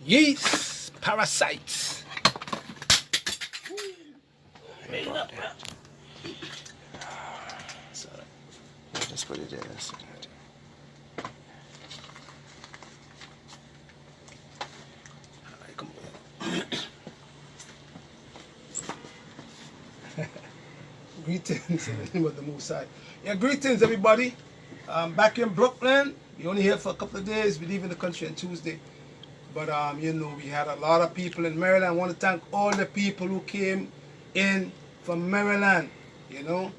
Yeast, parasites. So, just put it there. Alright, come on. Greetings in the name of the Most High. Yeah, greetings everybody. Back in Brooklyn. We only here for a couple of days. We leave in the country on Tuesday. But you know, we had a lot of people in Maryland. I want to thank all the people who came in from Maryland. You know,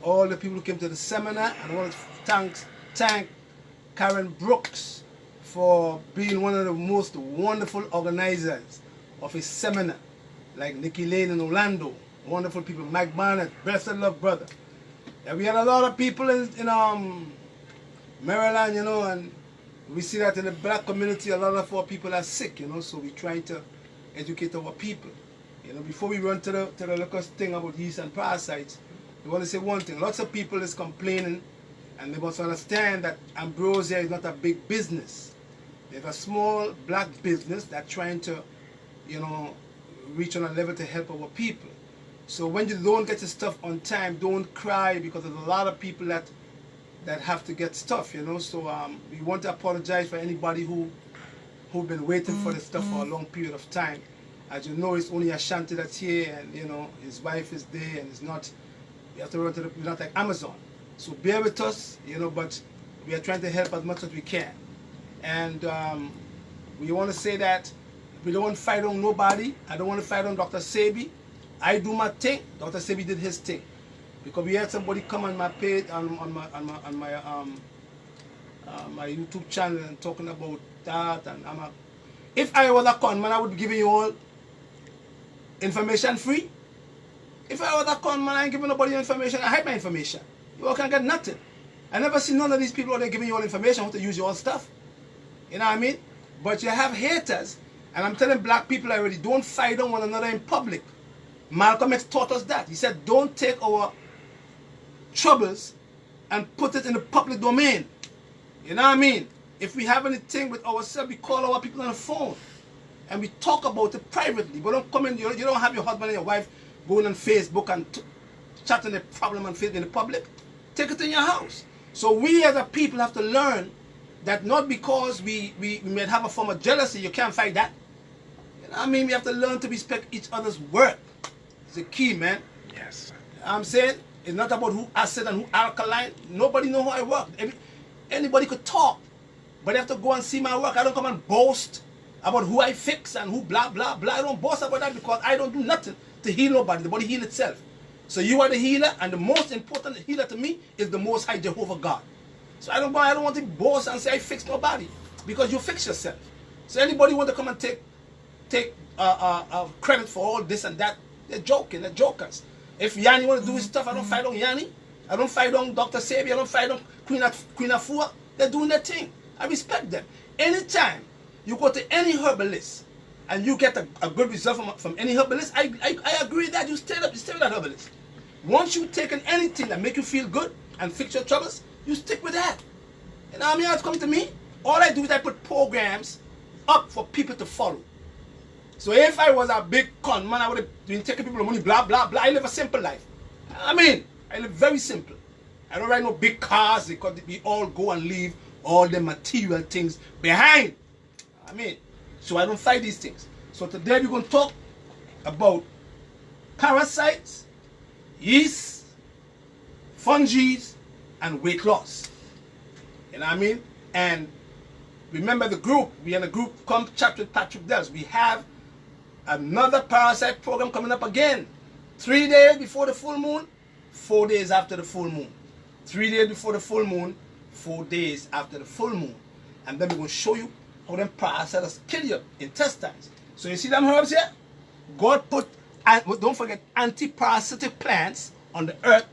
all the people who came to the seminar. And I want to thank Karen Brooks for being one of the most wonderful organizers of a seminar. Like Nikki Lane in Orlando. Wonderful people. Mike Barnett, best of love brother. Yeah, we had a lot of people in Maryland, you know, and we see that in the black community, a lot of our people are sick, you know, so we try to educate our people. You know, before we run to the little thing about yeast and parasites, we want to say one thing. Lots of people is complaining, and they must understand that ambrosia is not a big business. There's a small black business that's trying to, you know, reach on a level to help our people. So when you don't get your stuff on time, don't cry, because there's a lot of people that have to get stuff, you know. So we want to apologize for anybody who've been waiting for the stuff for a long period of time. As you know, it's only Ashanti that's here, and you know his wife is there, and it's not. We have to run to we're not like Amazon. So bear with us, you know. But we are trying to help as much as we can, and we want to say that we don't want to fight on nobody. I don't want to fight on Dr. Sebi. I do my thing. Dr. Sebi did his thing. Because we had somebody come on my page, on my YouTube channel, and talking about that, and if I was a con man, I would be giving you all information free. If I was a con man, I ain't giving nobody information. I hide my information. You all can't get nothing. I never see none of these people out there giving you all information how to use your own stuff. You know what I mean? But you have haters, and I'm telling black people already, don't fight on one another in public. Malcolm X taught us that. He said, don't take our troubles and put it in the public domain. You know what I mean? If we have anything with ourselves, we call our people on the phone and we talk about it privately. But don't come in, you don't have your husband and your wife going on Facebook and chatting the problem and in the public. Take it in your house. So we as a people have to learn that not because we may have a form of jealousy, you can't fight that. You know what I mean? We have to learn to respect each other's work. It's the key, man. Yes. You know what I'm saying? It's not about who acid and who alkaline. Nobody know how I work. Anybody could talk, but they have to go and see my work. I don't come and boast about who I fix and who blah, blah, blah. I don't boast about that because I don't do nothing to heal nobody. The body heals itself. So you are the healer, and the most important healer to me is the Most High Jehovah God. So I don't want to boast and say I fix nobody, because you fix yourself. So anybody want to come and take credit for all this and that, they're joking, they're jokers. If Yanni want to do his stuff, I don't fight on Yanni. I don't fight on Dr. Sebi. I don't fight on Queen Afua. They're doing their thing. I respect them. Anytime you go to any herbalist and you get a good result from any herbalist, I agree that you stay with that herbalist. Once you've taken anything that make you feel good and fix your troubles, you stick with that. You know what I mean? It's come to me. All I do is I put programs up for people to follow. So if I was a big con man, I would have been taking people money, blah, blah, blah. I live a simple life. I mean, I live very simple. I don't ride no big cars because we all go and leave all the material things behind. I mean, so I don't fight these things. So today we're going to talk about parasites, yeast, fungi, and weight loss. You know what I mean? And remember the group. We in a group, come chat with Patrick Dells. We have another parasite program coming up again. 3 days before the full moon, 4 days after the full moon. 3 days before the full moon, 4 days after the full moon. And then we're going to show you how them parasites kill your intestines. So you see them herbs here? God put, and don't forget, anti-parasitic plants on the earth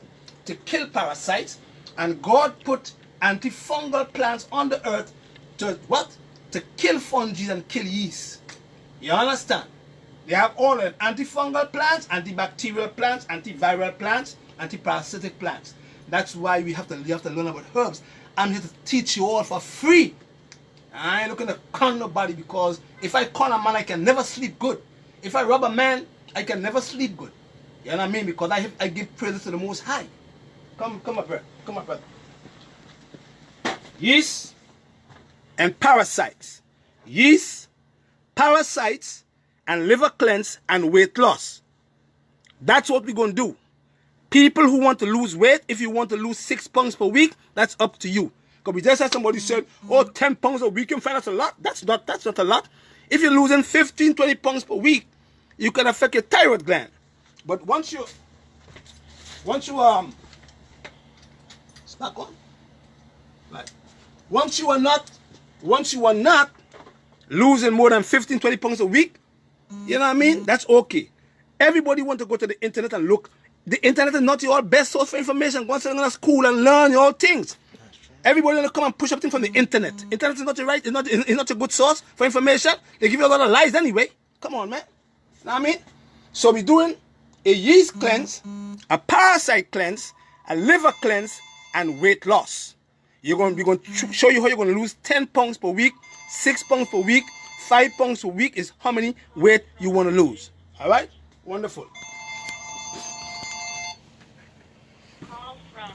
to kill parasites. And God put antifungal plants on the earth to what? To kill fungi and kill yeast. You understand? They have all the antifungal plants, antibacterial plants, antiviral plants, antiparasitic plants. That's why you have to learn about herbs. I'm here to teach you all for free. I ain't looking to con nobody, because if I con a man, I can never sleep good. If I rob a man, I can never sleep good. You know what I mean? Because I give praises to the Most High. Come up, brother. Come up, brother. Yeast and parasites. Yeast, parasites, and liver cleanse and weight loss. That's what we're going to do. People who want to lose weight, if you want to lose 6 pounds per week, that's up to you. Because we just had somebody said, oh, 10 pounds a week, you can find that's a lot. That's not a lot. If you're losing 15, 20 pounds per week, you can affect your thyroid gland. But once you it's back on. Right. Once you are not losing more than 15, 20 pounds a week, you know what I mean? That's okay. Everybody want to go to the internet and look. The internet is not your best source for information. Go to school and learn your things. Everybody want to come and push up things from the internet. Internet is not your right. It's not a good source for information. They give you a lot of lies anyway. Come on, man. You know what I mean? So we're doing a yeast cleanse, a parasite cleanse, a liver cleanse, and weight loss. We're going to show you how you're going to lose 10 pounds per week, 6 pounds per week, 5 pounds per week is how many weight you want to lose. All right? Wonderful. Call from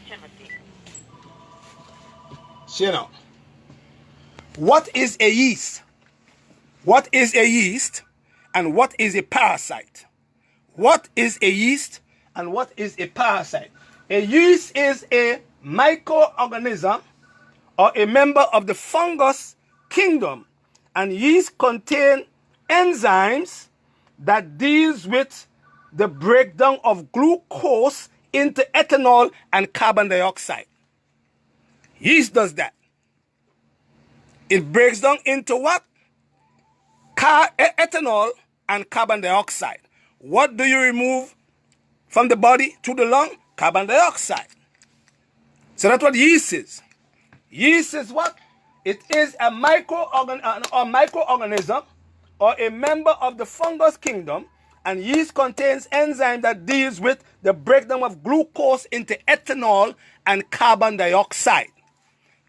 Timothy. So, you know, what is a yeast? What is a yeast and what is a parasite? What is a yeast and what is a parasite? A yeast is a microorganism or a member of the fungus kingdom, and yeast contain enzymes that deals with the breakdown of glucose into ethanol and carbon dioxide. Yeast does that. It breaks down into what? Ethanol and carbon dioxide. What do you remove from the body to the lung? Carbon dioxide. So that's what yeast is. Yeast is what? It is a microorganism or a member of the fungus kingdom, and yeast contains enzyme that deals with the breakdown of glucose into ethanol and carbon dioxide.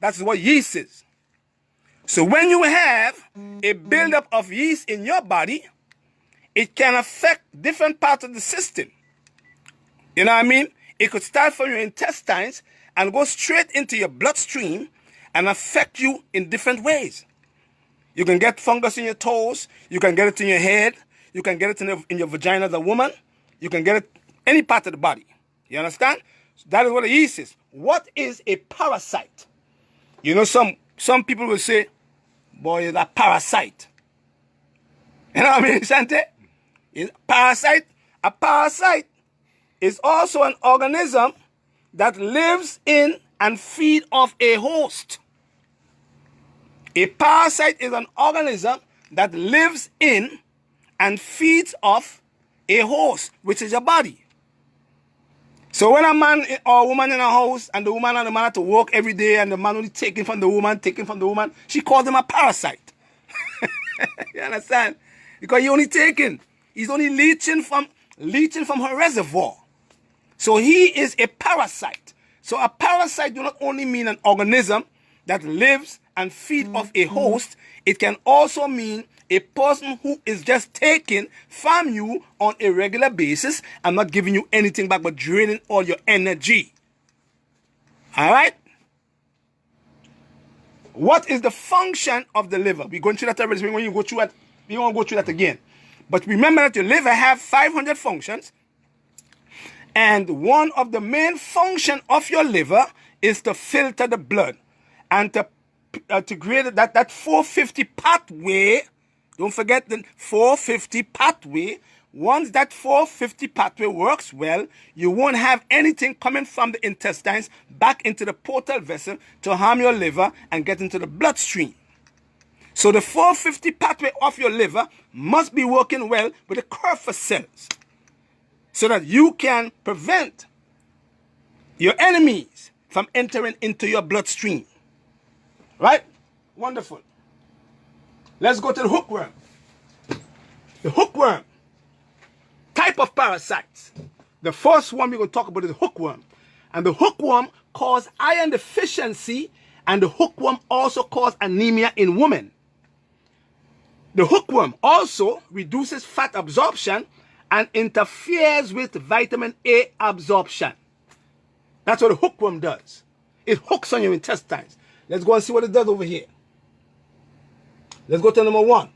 That's what yeast is. So when you have a buildup of yeast in your body, it can affect different parts of the system. You know what I mean? It could start from your intestines and go straight into your bloodstream and affect you in different ways. You can get fungus in your toes. You can get it in your head. You can get it in your vagina as a woman. You can get it any part of the body. You understand? That is what a yeast is. What is a parasite? You know, some people will say, boy, is a parasite. You know what I mean, Shante? A parasite is also an organism that lives in and feeds off a host. A parasite is an organism that lives in and feeds off a host, which is your body. So when a man or a woman in a house and the woman and the man have to work every day and the man only taking from the woman, she calls him a parasite. You understand? Because he only taking. He's only leeching from her reservoir. So he is a parasite. So a parasite do not only mean an organism that lives and feeds off a host. It can also mean a person who is just taking from you on a regular basis and not giving you anything back but draining all your energy. All right? What is the function of the liver? We're going through that already. We won't go through that again. But remember that your liver have 500 functions. And one of the main functions of your liver is to filter the blood and to create that 450 pathway. Don't forget the 450 pathway. Once that 450 pathway works well, you won't have anything coming from the intestines back into the portal vessel to harm your liver and get into the bloodstream. So the 450 pathway of your liver must be working well with the Kupffer cells so that you can prevent your enemies from entering into your bloodstream. Right? Wonderful. Let's go to the hookworm. The hookworm. Type of parasites. The first one we're going to talk about is the hookworm. And the hookworm causes iron deficiency, and the hookworm also causes anemia in women. The hookworm also reduces fat absorption and interferes with vitamin A absorption. That's what the hookworm does. It hooks on your intestines. Let's go and see what it does over here. Let's go to number 1.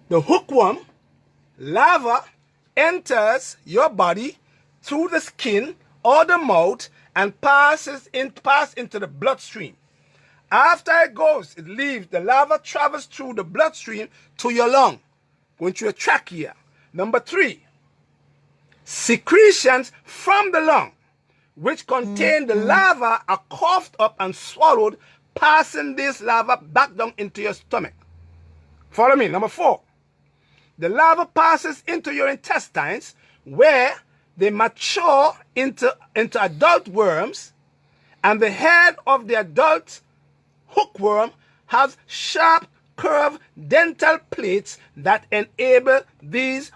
The hookworm larva enters your body through the skin or the mouth and passes into the bloodstream. After it leaves, the larva travels through the bloodstream to your lung, going through your trachea. Number 3, secretions from the lung, which contain the larva, are coughed up and swallowed, passing this larva back down into your stomach. Follow me. Number 4, the larva passes into your intestines, where they mature into adult worms, and the head of the adult hookworm has sharp, curved dental plates that enable these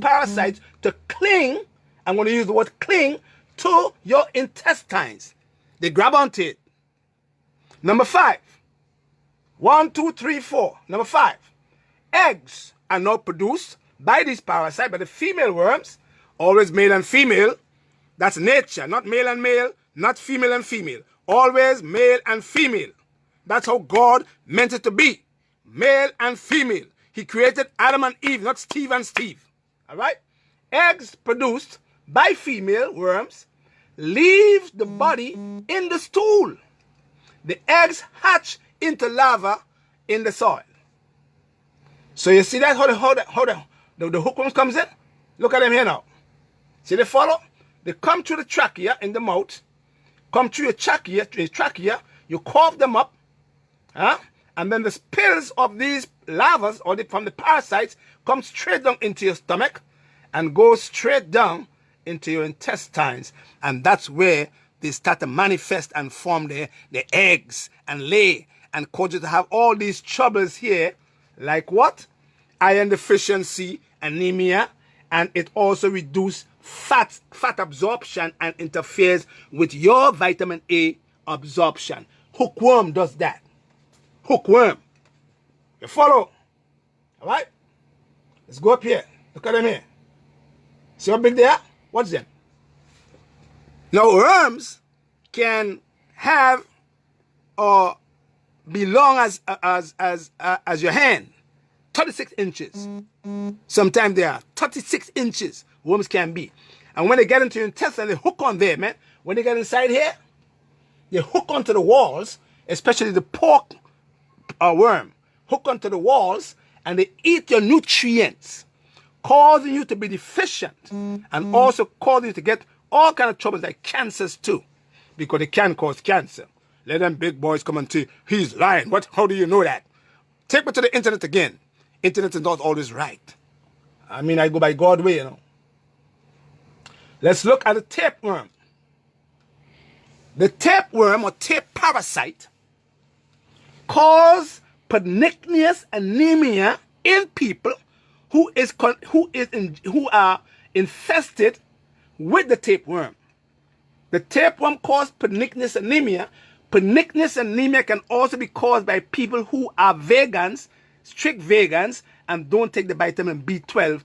parasites to cling. I'm going to use the word cling to your intestines. They grab onto it. Number 5. 1, 2, 3, 4. Number 5. Eggs are not produced by these parasites, by the female worms. Always male and female. That's nature. Not male and male, not female and female. Always male and female. That's how God meant it to be. Male and female. He created Adam and Eve, not Steve and Steve. All right? Eggs produced by female worms leave the body in the stool. The eggs hatch into larvae in the soil. So you see that how the hookworms comes in? Look at them here now. See they follow? They come through the trachea in the mouth, come through your trachea, you cough them up, and then the spills of these larvae from the parasites come straight down into your stomach and go straight down into your intestines. And that's where they start to manifest and form their eggs and lay and cause you to have all these troubles here, like what? Iron deficiency, anemia, and it also reduces fat absorption and interferes with your vitamin A absorption. Hookworm does that. Hookworm. You follow? All right? Let's go up here. Look at them here. See how big they are? What's them? Now, worms can have or be long as your hand. 36 inches. Sometimes they are 36 inches. Worms can be. And when they get into your intestine, they hook on there, man. When they get inside here, they hook onto the walls, especially the pork worm. Hook onto the walls, and they eat your nutrients, causing you to be deficient, and also causing you to get all kind of troubles like cancers too, because they can cause cancer. Let them big boys come and say, he's lying. What? How do you know that? Take me to the internet again. Internet is not always right. I mean, I go by God's way, you know. Let's look at the tapeworm. The tapeworm or tape parasite cause pernicious anemia in people who are infested with the tapeworm. The tapeworm causes pernicious anemia. Pernicious anemia can also be caused by people who are vegans, strict vegans, and don't take the vitamin B12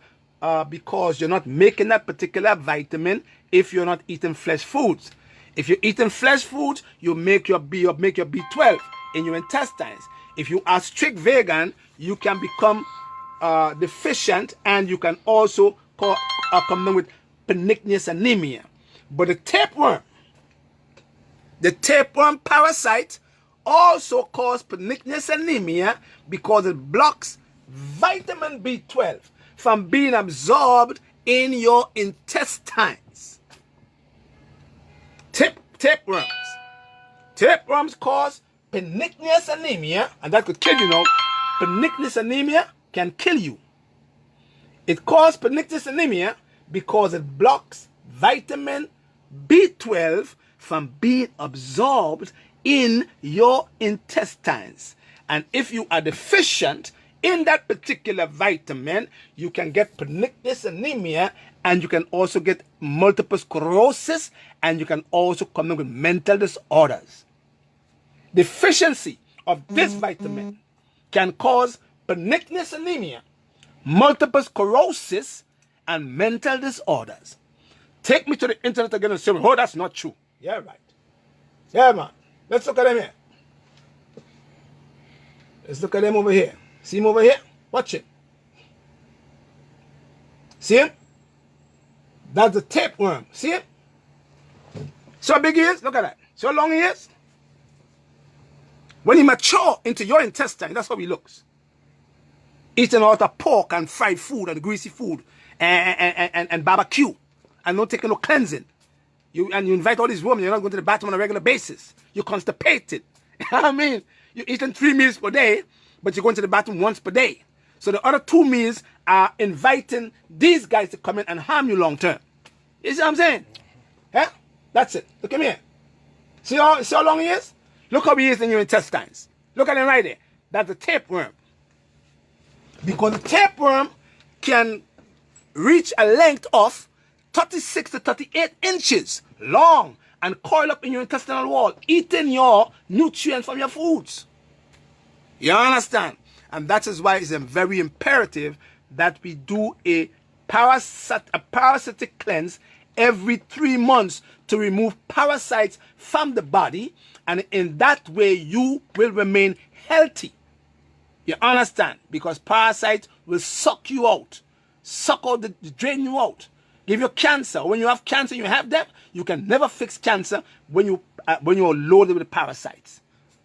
because you're not making that particular vitamin if you're not eating flesh foods. If you're eating flesh foods, you make your B12 in your intestines. If you are strict vegan, you can become deficient, and you can also come down with pernicious anemia. But the tapeworm parasite also causes pernicious anemia because it blocks vitamin B12 from being absorbed in your intestines. Tapeworms. Tapeworms cause pernicious anemia, and that could kill you now. Pernicious anemia can kill you. It causes pernicious anemia because it blocks vitamin B12 from being absorbed in your intestines. And if you are deficient in that particular vitamin, you can get pernicious anemia, and you can also get multiple sclerosis, and you can also come in with mental disorders. Deficiency of this vitamin can cause pernicious anemia, multiple sclerosis, and mental disorders. Take me to the internet again and say, oh, that's not true. Yeah, right. Yeah, man. Let's look at them here. Let's look at them over here. See him over here? Watch it. See him? That's the tapeworm. See him? See how big he is? Look at that. See how long he is? When he mature into your intestine, that's how he looks. Eating a lot of pork and fried food and greasy food and barbecue and not taking no cleansing. You invite all these women, you're not going to the bathroom on a regular basis. You're constipated. I mean, you're eating 3 meals per day, but you're going to the bathroom once per day. So the other 2 meals are inviting these guys to come in and harm you long term. You see what I'm saying? Yeah? That's it. Look at me here. See how long he is? Look how he is in your intestines. Look at him right there. That's the tapeworm. Because the tapeworm can reach a length of 36 to 38 inches long and coil up in your intestinal wall, eating your nutrients from your foods. You understand? And that is why it's very imperative that we do a parasitic cleanse every 3 months to remove parasites from the body, and in that way you will remain healthy. You understand? Because parasites will suck you out, drain you out, give you cancer. When you have cancer, you have them. You can never fix cancer when you're loaded with parasites.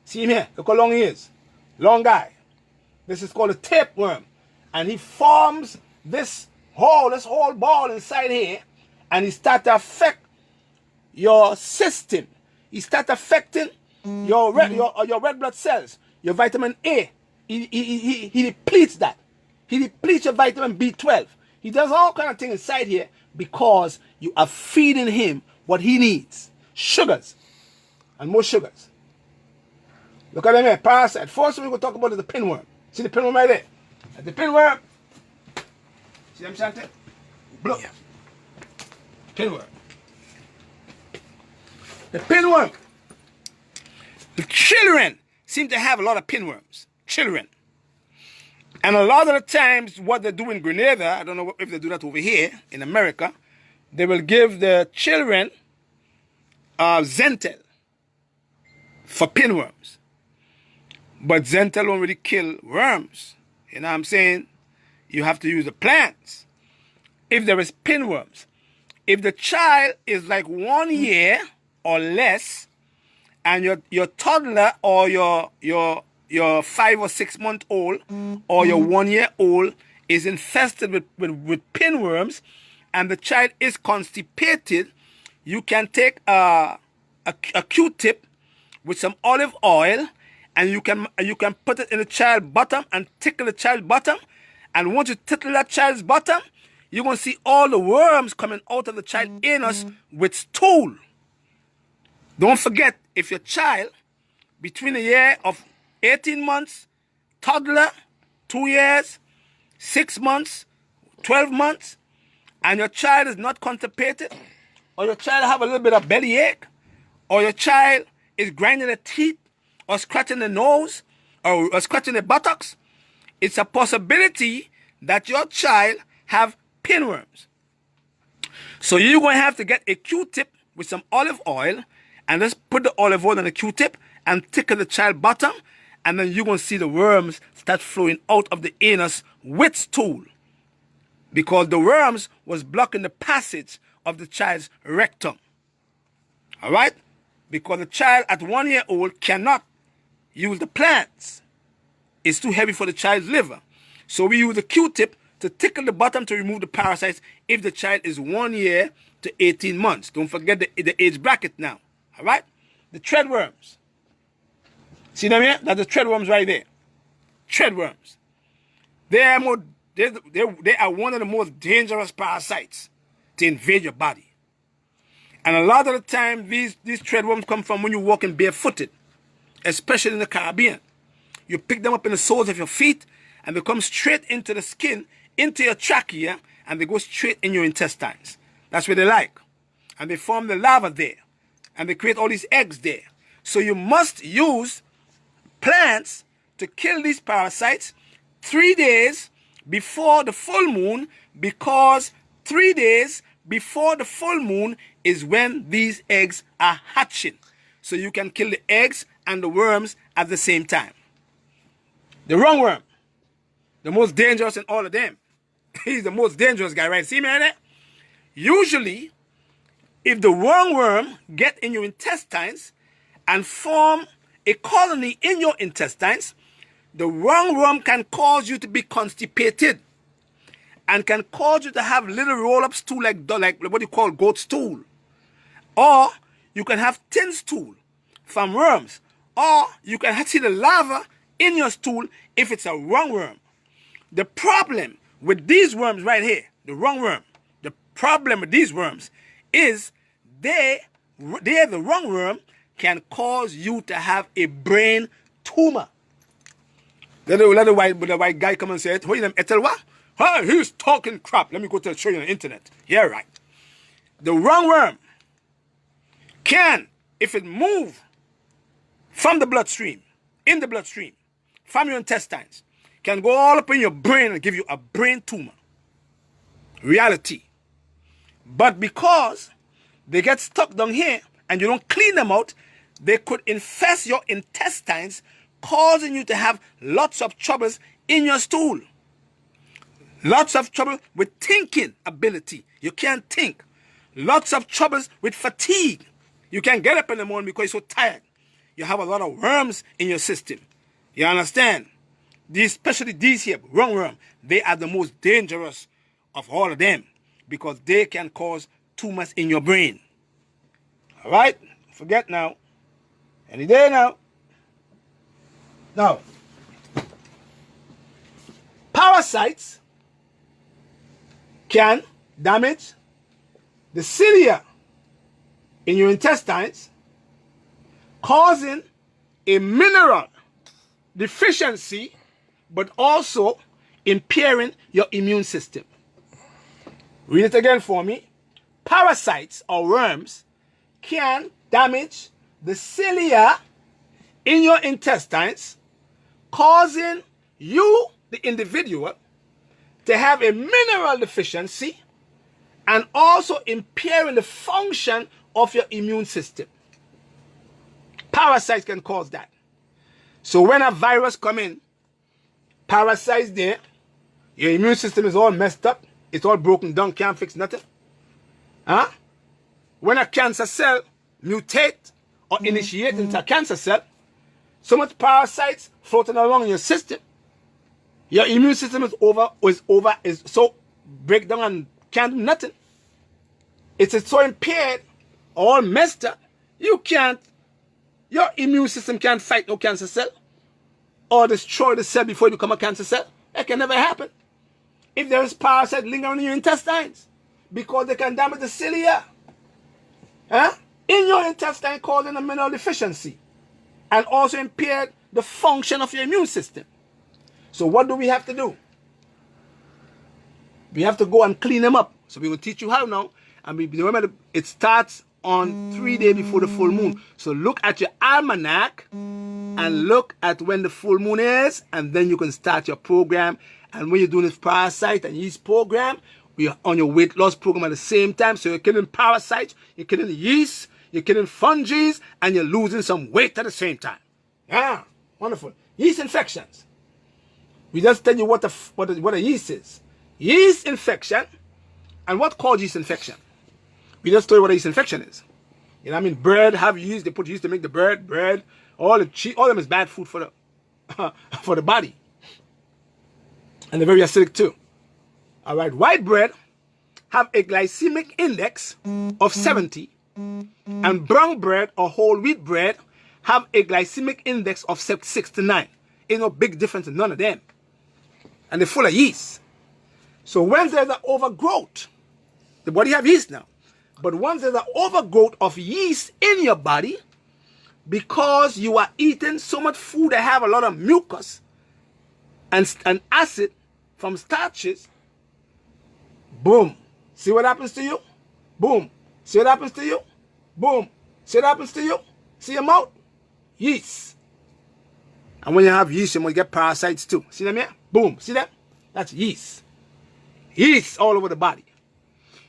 See him here? Look how long he is. Long guy. This is called a tapeworm, and he forms this whole ball inside here, and he starts to affect your system. He starts affecting your red blood cells, your vitamin A. He depletes that. He depletes your vitamin B12. He does all kind of things inside here because you are feeding him what he needs. Sugars. And more sugars. Look at them here. Parasite. First we're going to talk about is the pinworm. See the pinworm right there? The pinworm. See them, Shante? Look. Yeah. Pinworm. The pinworm. The children seem to have a lot of pinworms. Children. And a lot of the times what they do in Grenada, I don't know if they do that over here in America, they will give the children Zentel for pinworms. But Zentel won't really kill worms. You know what I'm saying? You have to use the plants. If there is pinworms, if the child is like 1 year or less, and your toddler or your 5 or 6 month old or your 1 year old is infested with pinworms, and the child is constipated, you can take a Q-tip with some olive oil, and you can put it in the child's bottom and tickle the child's bottom. And once you tickle that child's bottom, you're going to see all the worms coming out of the child's anus with stool. Don't forget, if your child between the year of 18 months, toddler, 2 years, 6 months, 12 months, and your child is not constipated, or your child have a little bit of bellyache, or your child is grinding the teeth, or scratching the nose, or scratching the buttocks, it's a possibility that your child have pinworms. So you're going to have to get a Q-tip with some olive oil, and just put the olive oil on the Q-tip and tickle the child's bottom, and then you're going to see the worms start flowing out of the anus with stool. Because the worms was blocking the passage of the child's rectum. All right? Because the child at 1 year old cannot use the plants. It's too heavy for the child's liver. So we use the Q-tip to tickle the bottom to remove the parasites if the child is 1 year to 18 months. Don't forget the age bracket now. All right? The threadworms. See them here? That's the threadworms right there. Threadworms. They are one of the most dangerous parasites to invade your body. And a lot of the time, these threadworms come from when you're walking barefooted, especially in the Caribbean. You pick them up in the soles of your feet, and they come straight into the skin, into your trachea, and they go straight in your intestines. That's where they like. And they form the larva there. And they create all these eggs there. So you must use plants to kill these parasites 3 days before the full moon, because 3 days before the full moon is when these eggs are hatching. So you can kill the eggs and the worms at the same time. The rungworm, the most dangerous in all of them. He's the most dangerous guy, right? See me right there? Usually, if the rungworm get in your intestines and form a colony in your intestines, the rungworm can cause you to be constipated and can cause you to have little roll-up stool like what you call goat stool. Or you can have thin stool from worms. Or you can see the larva in your stool if it's a rungworm. The problem with these worms right here, the rungworm, the problem with these worms is the rungworm can cause you to have a brain tumor. Let the white guy come and say, "What you tell what? Huh, he's talking crap. Let me go to show you on the internet." Yeah, right. The rungworm can, if it move from the bloodstream, in the bloodstream, from your intestines, can go all up in your brain and give you a brain tumor. Reality. But because they get stuck down here and you don't clean them out, they could infest your intestines, causing you to have lots of troubles in your stool. Lots of trouble with thinking ability. You can't think. Lots of troubles with fatigue. You can't get up in the morning because you're so tired. You have a lot of worms in your system. You understand? Especially these here, rungworm, they are the most dangerous of all of them because they can cause tumors in your brain. All right? Forget now. Any day now. Now, parasites can damage the cilia in your intestines, causing a mineral deficiency, but also impairing your immune system. Read it again for me. Parasites or worms can damage the cilia in your intestines, causing you, the individual, to have a mineral deficiency and also impairing the function of your immune system. Parasites can cause that. So when a virus come in, parasites there, your immune system is all messed up, it's all broken down, can't fix nothing. Huh? When a cancer cell mutate or initiate into a cancer cell, so much parasites floating around in your system, your immune system is so break down and can't do nothing. It's so impaired, all messed up, your immune system can't fight no cancer cell or destroy the cell before it become a cancer cell. That can never happen if there is parasite lingering in your intestines, because they can damage the cilia in your intestine, causing a mineral deficiency and also impair the function of your immune system. So what do we have to do? We have to go and clean them up. So we will teach you how now. And remember, it starts on 3 days before the full moon. So look at your almanac and look at when the full moon is, and then you can start your program. And when you're doing this parasite and yeast program, we are on your weight loss program at the same time. So you're killing parasites, you're killing yeast, you're killing fungi, and you're losing some weight at the same time. Yeah, wonderful. Yeast infections. We just tell you what a yeast is. Yeast infection, and what causes yeast infection? We just tell you what a yeast infection is. You know what I mean? Bread have yeast. They put yeast to make the bread. All of them is bad food for the for the body, and they're very acidic too. All right, white bread have a glycemic index of 70, and brown bread or whole wheat bread have a glycemic index of 69. Ain't no big difference in none of them, and they're full of yeast. So when there's an overgrowth, the body have yeast now. But once there's an overgrowth of yeast in your body, because you are eating so much food that have a lot of mucus, and acid from starches, boom. See what happens to you? Boom. See what happens to you? Boom. See what happens to you? See your mouth? Yeast. And when you have yeast, you might get parasites too. See them here? Boom. See them? That's yeast. Yeast all over the body.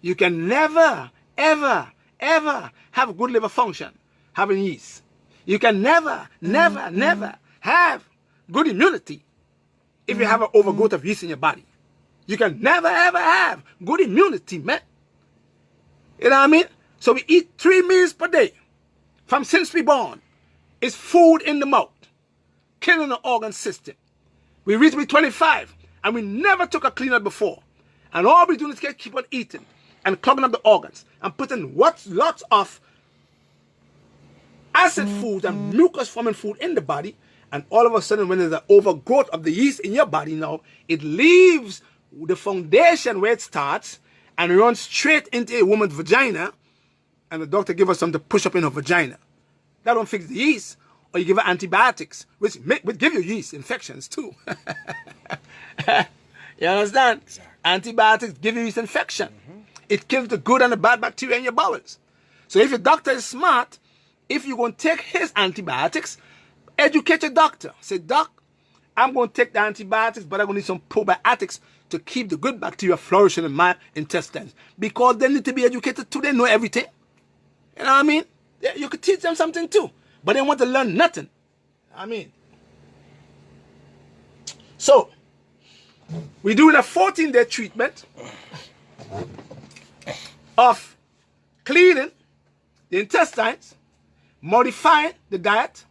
You can never, ever, ever have good liver function having yeast. You can never, never, never have good immunity if you have an overgrowth of yeast in your body. You can never, ever have good immunity, man. You know what I mean? So we eat 3 meals per day from since we born. It's food in the mouth, killing the organ system. We reach 25 and we never took a cleanup before. And all we do is keep on eating and clogging up the organs and putting lots of acid food and mucus forming food in the body. And all of a sudden, when there's an overgrowth of the yeast in your body now, it leaves the foundation where it starts and runs straight into a woman's vagina. And the doctor gives her something to push up in her vagina. That don't fix the yeast. Or you give her antibiotics, which give you yeast infections too. You understand? Exactly. Antibiotics give you yeast infection. It kills the good and the bad bacteria in your bowels. So if your doctor is smart, if you're going to take his antibiotics, educate your doctor. Say, Doc, I'm going to take the antibiotics, but I'm going to need some probiotics to keep the good bacteria flourishing in my intestines. Because they need to be educated too. They know everything. You know what I mean? You could teach them something too. But they want to learn nothing. I mean. So, we're doing a 14-day treatment of cleaning the intestines, modifying the diet,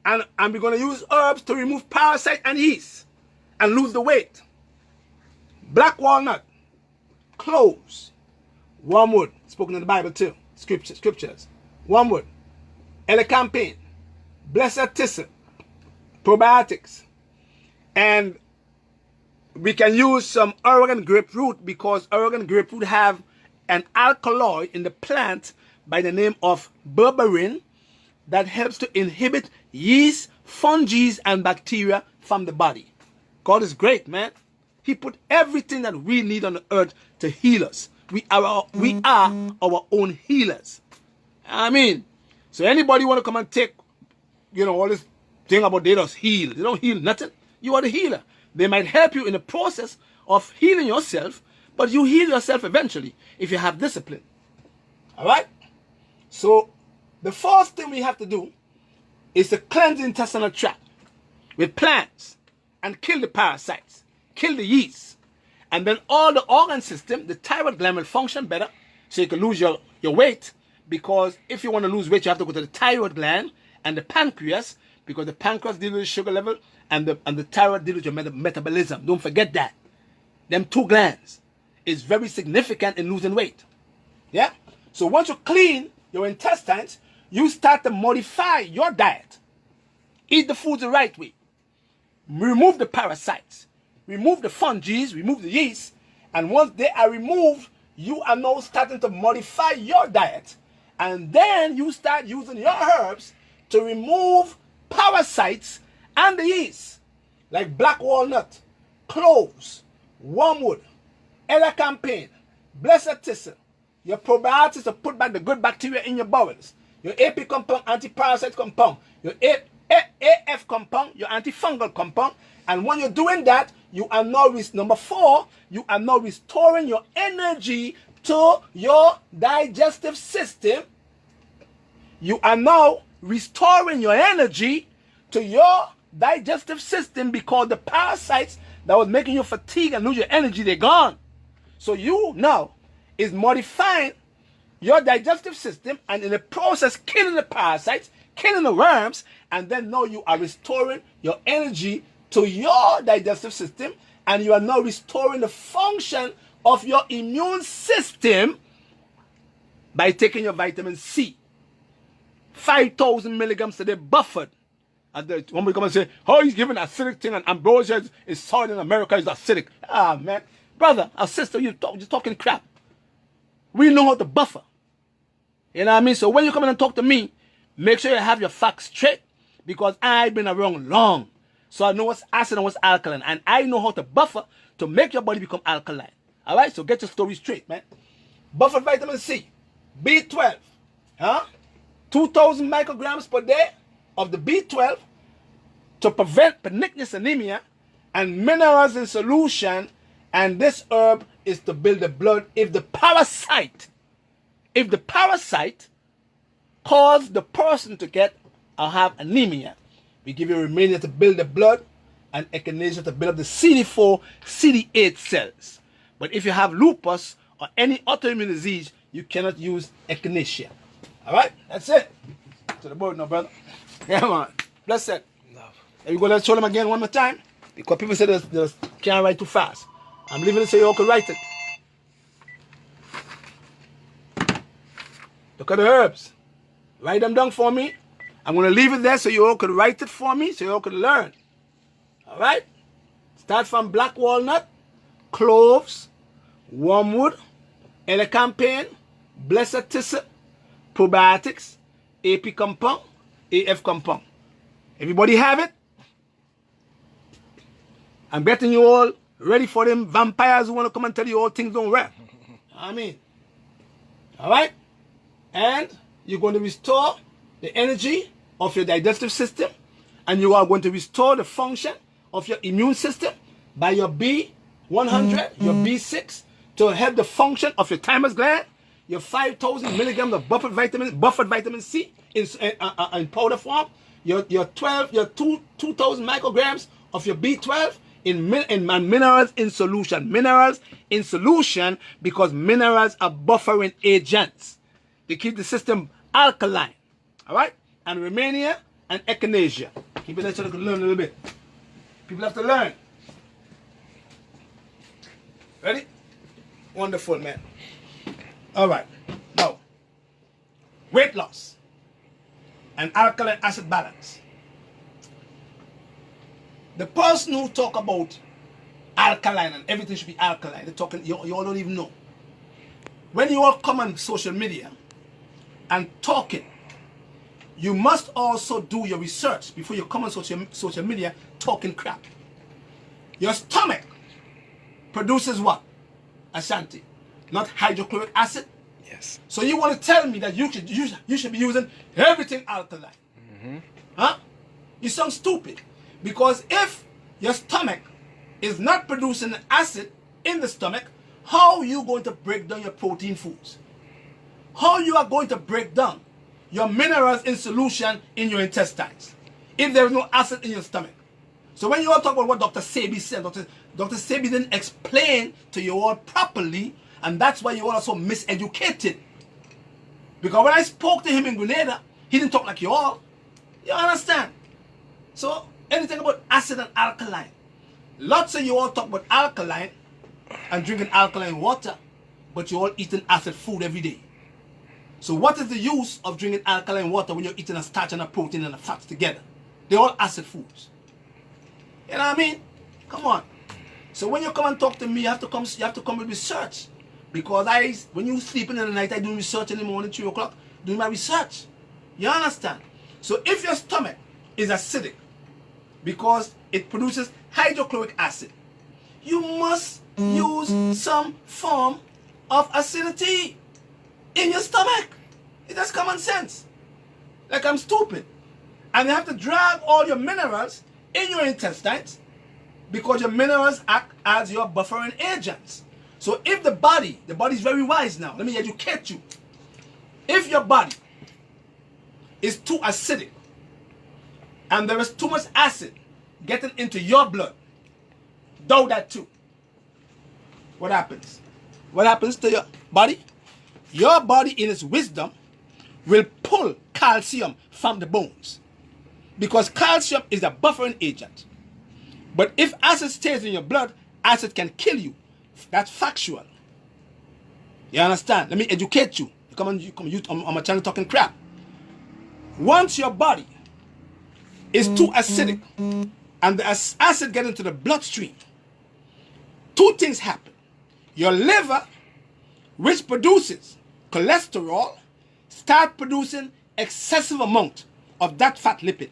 and we're going to use herbs to remove parasites and yeast and lose the weight. Black walnut, cloves, wormwood, spoken in the Bible too, scriptures, wormwood, elecampane, blessed thistle, probiotics, and we can use some Oregon grapefruit because Oregon grapefruit have an alkaloid in the plant by the name of berberine that helps to inhibit yeast, fungi, and bacteria from the body. God is great, man. He put everything that we need on the earth to heal us. We are our own healers. I mean, so anybody want to come and take, all this thing about they just heal. They don't heal nothing. You are the healer. They might help you in the process of healing yourself, but you heal yourself eventually if you have discipline. All right? So the first thing we have to do is to cleanse the intestinal tract with plants and kill the parasites, kill the yeast. And then all the organ system, the thyroid gland will function better so you can lose your weight. Because if you want to lose weight, you have to go to the thyroid gland and the pancreas, because the pancreas deals with sugar level and the thyroid deals with your metabolism. Don't forget that. Them two glands is very significant in losing weight. Yeah? So once you clean your intestines, you start to modify your diet. Eat the foods the right way. Remove the parasites. Remove the fungi, remove the yeast. And once they are removed, you are now starting to modify your diet. And then you start using your herbs to remove parasites and the yeast. Like black walnut, cloves, wormwood, elecampane, blessed thistle. Your probiotics to put back the good bacteria in your bowels. Your AP compound, anti-parasite compound. Your AF compound, your antifungal compound. And when you're doing that, you are now, number 4, you are now restoring your energy to your digestive system. You are now restoring your energy to your digestive system because the parasites that was making you fatigue and lose your energy, they're gone. So you now is modifying your digestive system and in the process killing the parasites, killing the worms, and then now you are restoring your energy to your digestive system, and you are now restoring the function of your immune system by taking your vitamin C. 5,000 milligrams a day buffered. And when we come and say, oh, he's giving acidic thing and ambrosia is sold in America is acidic. Ah, man. Brother or sister, you're talking crap. We know how to buffer. You know what I mean? So when you come in and talk to me, make sure you have your facts straight because I've been around long. So I know what's acid and what's alkaline. And I know how to buffer to make your body become alkaline. All right? So get your story straight, man. Buffer vitamin C, B12, 2,000 micrograms per day of the B12 to prevent pernicious anemia, and minerals in solution. And this herb is to build the blood if the parasite cause the person to get or have anemia. We give you Romania to build the blood and echinacea to build up the CD4, CD8 cells. But if you have lupus or any autoimmune disease, you cannot use echinacea. All right? That's it. To the board now, brother. Yeah, man. Bless it. Love. And we go to show them again one more time. Because people say they can't write too fast. I'm leaving it so you all can write it. Look at the herbs. Write them down for me. I'm going to leave it there so you all can write it for me, so you all can learn. All right? Start from black walnut, cloves, wormwood, elecampane, blessed thistle, probiotics, AP compound, AF compound. Everybody have it? I'm getting you all ready for them vampires who want to come and tell you all things don't work. I mean, all right? And you're going to restore the energy of your digestive system, and you are going to restore the function of your immune system by your B100, your B6, to help the function of your thymus gland, your 5,000 milligrams of buffered vitamin C in powder form, your 2,000 micrograms of your B12 in minerals in solution. Minerals in solution because minerals are buffering agents. They keep the system alkaline. All right? And Romania and echinacea. Keep it there so they can learn a little bit. People have to learn. Ready? Wonderful, man. All right. Now, weight loss and alkaline acid balance. The person who talk about alkaline and everything should be alkaline, they're talking, you all don't even know. When you all come on social media and talking, you must also do your research before you come on social media talking crap. Your stomach produces what? Ashanti. Not hydrochloric acid. Yes. So you want to tell me that you should be using everything alkaline. Huh? You sound stupid. Because if your stomach is not producing acid in the stomach, how are you going to break down your protein foods? How you are going to break down your minerals in solution in your intestines if there is no acid in your stomach? So when you all talk about what Dr. Sebi said, Dr. Sebi didn't explain to you all properly, and that's why you all are so miseducated. Because when I spoke to him in Grenada, he didn't talk like you all. You understand? So anything about acid and alkaline. Lots of you all talk about alkaline and drinking alkaline water, but you're all eating acid food every day. So what is the use of drinking alkaline water when you're eating a starch and a protein and a fat together? They're all acid foods. You know what I mean? Come on. So when you come and talk to me, you have to come with research. Because when you sleeping in the night, I do research in the morning, 3 o'clock, doing my research. You understand? So if your stomach is acidic, because it produces hydrochloric acid, you must use some form of acidity in your stomach. It has common sense. Like I'm stupid. And you have to drag all your minerals in your intestines because your minerals act as your buffering agents. So if the body is very wise now, let me educate you. If your body is too acidic and there is too much acid getting into your blood, do that too. What happens? What happens to your body? Your body in its wisdom will pull calcium from the bones because calcium is a buffering agent. But if acid stays in your blood, acid can kill you. That's factual. You understand? Let me educate you. I'm a channel talking crap. Once your body is too acidic and the acid gets into the bloodstream, two things happen. Your liver, which produces cholesterol, start producing excessive amount of that fat lipid.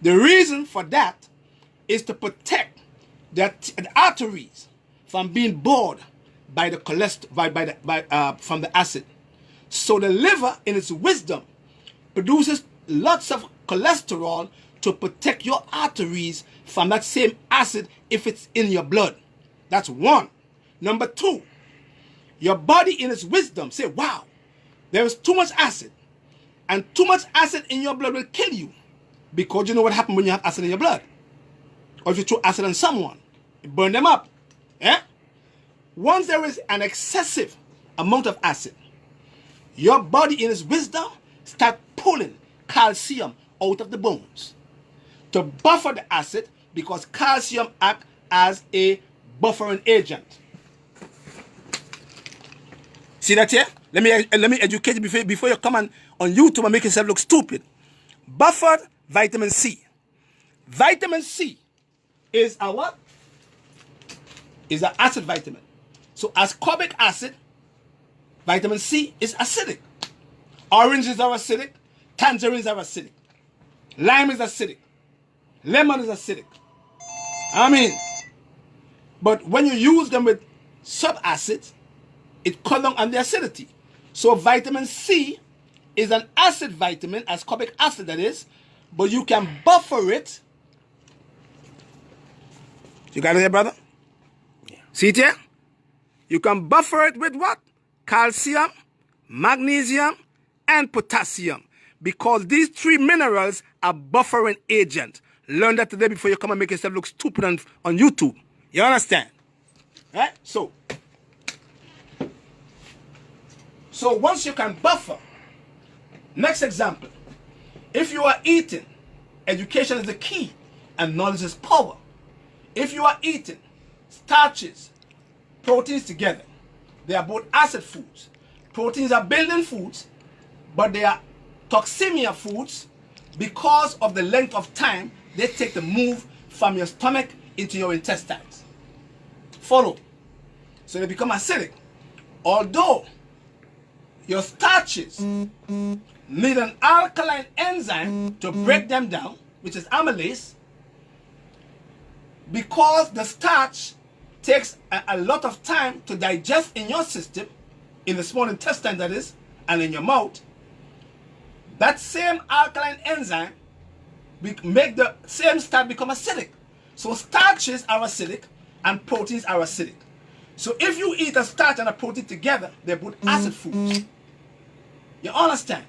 The reason for that is to protect the arteries from being bored by the from the acid. So the liver, in its wisdom, produces lots of cholesterol to protect your arteries from that same acid if it's in your blood. That's one. Number two, your body in its wisdom say, wow, there is too much acid. And too much acid in your blood will kill you. Because you know what happens when you have acid in your blood. Or if you throw acid on someone, it burn them up. Eh? Once there is an excessive amount of acid, your body in its wisdom start pulling calcium out of the bones to buffer the acid, because calcium acts as a buffering agent. See that here? Let me educate you before you come on YouTube and make yourself look stupid. Buffered vitamin C. Vitamin C is a what? Is an acid vitamin. So ascorbic acid, vitamin C is acidic. Oranges are acidic. Tangerines are acidic. Lime is acidic. Lemon is acidic. I mean, but when you use them with subacids, it cuts down on the acidity. So vitamin C is an acid vitamin, ascorbic acid that is, but you can buffer it. You got it here, brother? Yeah. See it here? You can buffer it with what? Calcium, magnesium, and potassium. Because these three minerals are buffering agents. Learn that today before you come and make yourself look stupid on YouTube. You understand? Right? So once you can buffer, next example, if you are eating, education is the key and knowledge is power. If you are eating starches, proteins together, they are both acid foods. Proteins are building foods, but they are toxemia foods because of the length of time they take to move from your stomach into your intestines. Follow. So they become acidic. Although your starches need an alkaline enzyme to break them down, which is amylase, because the starch takes a lot of time to digest in your system, in the small intestine that is, and in your mouth, that same alkaline enzyme make the same starch become acidic. So starches are acidic and proteins are acidic. So if you eat a starch and a protein together, they're both acid foods. You understand?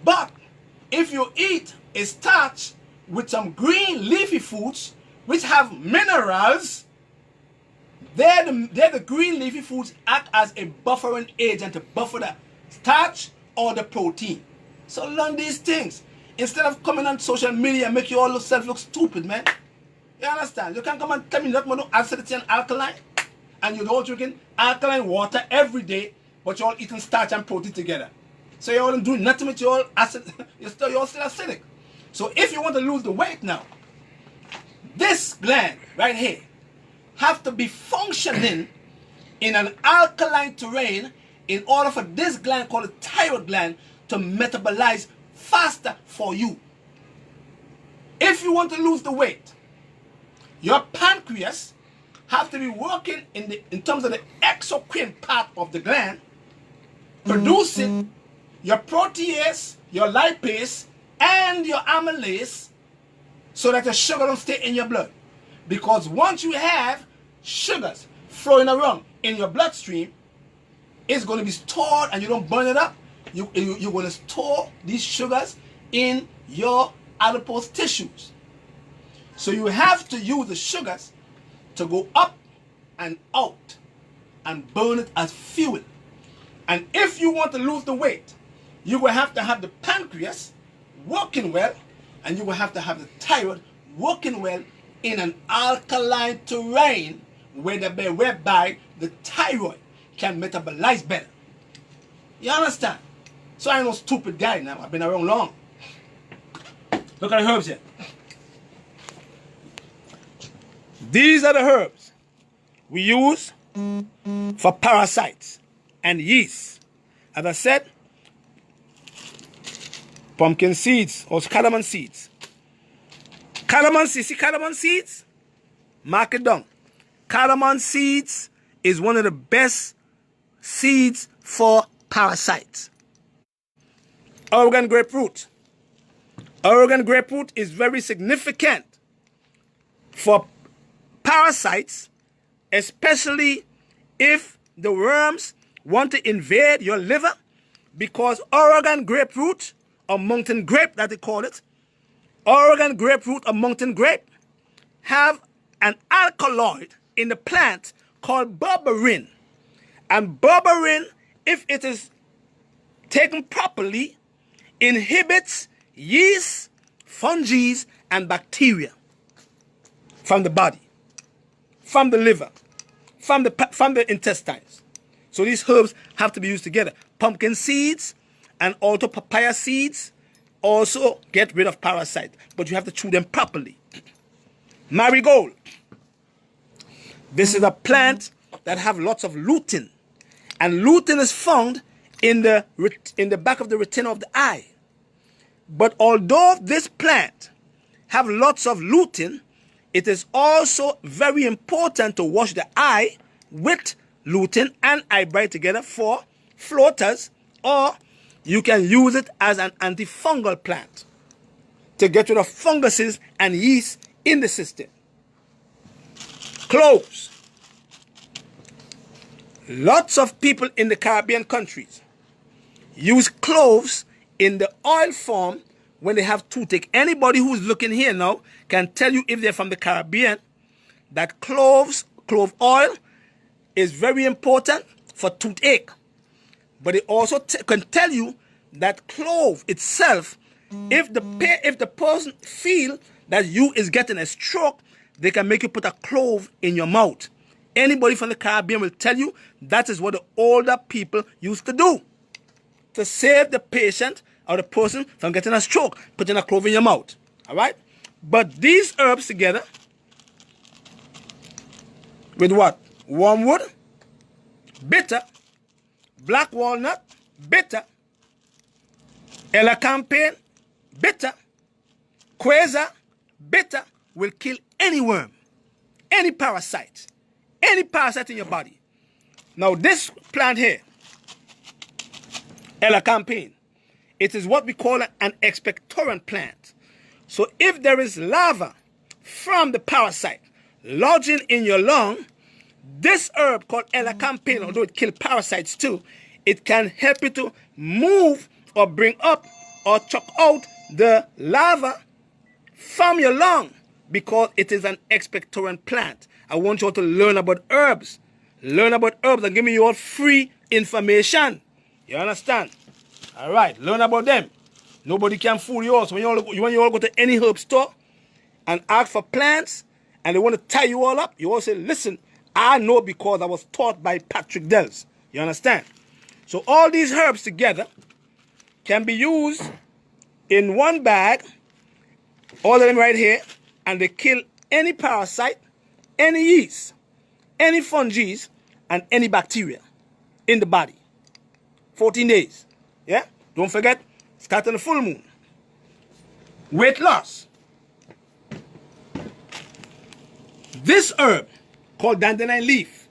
But if you eat a starch with some green leafy foods which have minerals, the green leafy foods act as a buffering agent to buffer the starch or the protein. So learn these things. Instead of coming on social media and make you all yourself look stupid, man. You understand? You can't come and tell me that no acidity and alkaline, and you're all drinking alkaline water every day, but you're all eating starch and protein together. So you're all doing nothing with your acid. You're all still acidic. So if you want to lose the weight now, this gland right here have to be functioning in an alkaline terrain in order for this gland called the thyroid gland to metabolize faster for you. If you want to lose the weight, your pancreas have to be working in terms of the exocrine part of the gland, producing your protease, your lipase, and your amylase, so that the sugar don't stay in your blood. Because once you have sugars flowing around in your bloodstream, it's going to be stored and you don't burn it up. You're going to store these sugars in your adipose tissues. So you have to use the sugars to go up and out and burn it as fuel. And if you want to lose the weight, you will have to have the pancreas working well, and you will have to have the thyroid working well in an alkaline terrain whereby the thyroid can metabolize better. You understand? So I ain't no stupid guy now. I've been around long. Look at the herbs here. These are the herbs we use for parasites and yeast. As I said, pumpkin seeds or cardamom seeds, Cardamom seeds. See cardamom seeds? Mark it down. Cardamom seeds is one of the best seeds for parasites. Oregon grapefruit. Oregon grapefruit is very significant for parasites, especially if the worms want to invade your liver, because Oregon grapefruit, or mountain grape that they call it, Oregon grapefruit or mountain grape, have an alkaloid in the plant called berberine. And berberine, if it is taken properly, inhibits yeast, fungi, and bacteria from the body, from the liver, from the intestines. So these herbs have to be used together. Pumpkin seeds and also papaya seeds also get rid of parasites, but you have to chew them properly. Marigold. This is a plant that have lots of lutein, and lutein is found in the back of the retina of the eye. But although this plant have lots of lutein, it is also very important to wash the eye with lutein and eye bright together for floaters, or you can use it as an antifungal plant to get rid of funguses and yeast in the system. Cloves. Lots of people in the Caribbean countries use cloves in the oil form when they have toothache. Anybody who's looking here now can tell you, if they're from the Caribbean, that clove oil is very important for toothache. But it also can tell you that clove itself, if the person feel that you is getting a stroke, they can make you put a clove in your mouth. Anybody from the Caribbean will tell you that is what the older people used to do to save the patient or the person from getting a stroke, putting a clove in your mouth. All right? But these herbs together with what? Wormwood, bitter, black walnut, bitter, elecampane, bitter, quasar, bitter, will kill any worm, any parasite in your body. Now this plant here, elecampane, it is what we call an expectorant plant. So if there is larva from the parasite lodging in your lung, this herb called elecampane, although it kills parasites too, it can help you to move or bring up or chuck out the larva from your lung, because it is an expectorant plant. I want you all to learn about herbs. Learn about herbs and give me your free information. You understand? All right, learn about them. Nobody can fool you all. So when you all go to any herb store and ask for plants and they want to tie you all up, you all say, listen, I know because I was taught by Patrick Dells. You understand? So all these herbs together can be used in one bag, all of them right here, and they kill any parasite, any yeast, any fungi, and any bacteria in the body. 14 days. Yeah? Don't forget, start on the full moon. Weight loss. This herb, called dandelion leaf,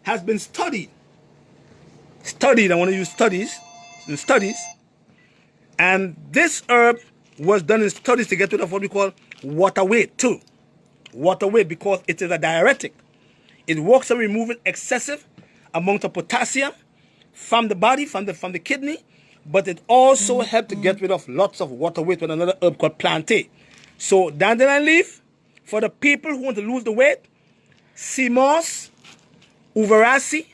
has been studied. I want to use studies. And this herb was done in studies to get rid of what we call water weight too. Water weight, because it is a diuretic. It works on removing excessive amount of potassium from the body, from the kidney, but it also helps to get rid of lots of water weight with another herb called plantain. So dandelion leaf, for the people who want to lose the weight, sea moss, uveraceae,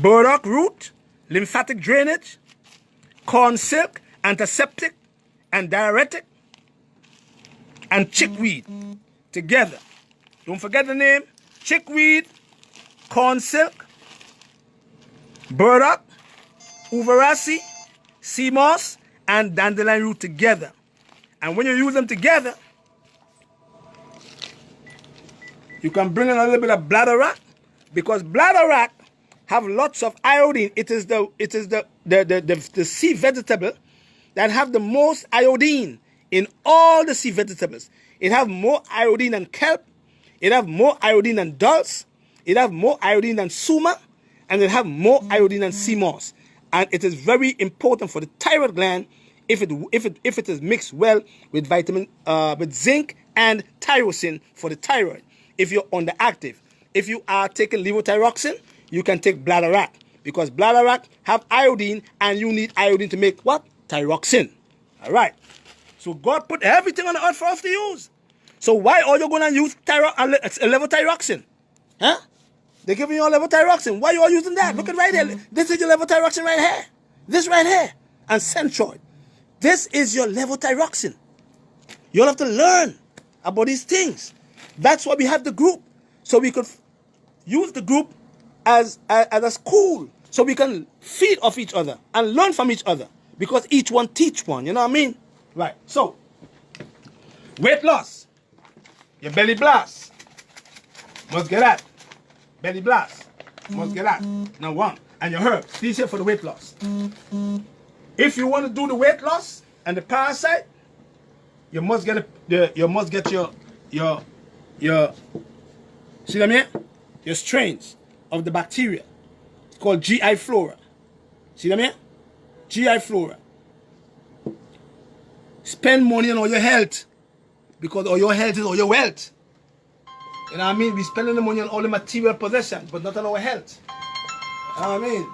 burdock root, lymphatic drainage, corn silk, antiseptic and diuretic, and chickweed together. Don't forget the name. Chickweed, corn silk, burdock, uveraceae, sea moss, and dandelion root together. And when you use them together, you can bring in a little bit of bladderwrack, because bladderwrack have lots of iodine. It is the sea vegetable that have the most iodine in all the sea vegetables. It have more iodine than kelp. It have more iodine than dulse. It have more iodine than suma. And it have more iodine than sea moss. And it is very important for the thyroid gland if it is mixed well with with zinc and tyrosine for the thyroid. If you're underactive, if you are taking levothyroxine, you can take bladderwrack, because bladderwrack have iodine, and you need iodine to make what? Thyroxine. All right. So God put everything on the earth for us to use. So why are you going to use levothyroxine? Huh? They're giving you a levothyroxine. Why are you all using that? Look at right here. This is your levothyroxine right here. This right here. And Centroid. This is your levothyroxine. You'll have to learn about these things. That's why we have the group. So we could use the group as a school. So we can feed off each other and learn from each other. Because each one teach one. You know what I mean? Right. So, weight loss. Your belly blast. Must get that. Belly blast. Must get that. Now one. And your herbs. These here for the weight loss. If you want to do the weight loss and the parasite, you must get your see them here? Your strains of the bacteria. It's called GI flora. See them here? GI flora. Spend money on all your health, because all your health is all your wealth. You know what I mean? We spending the money on all the material possessions, but not on our health. You know what I mean?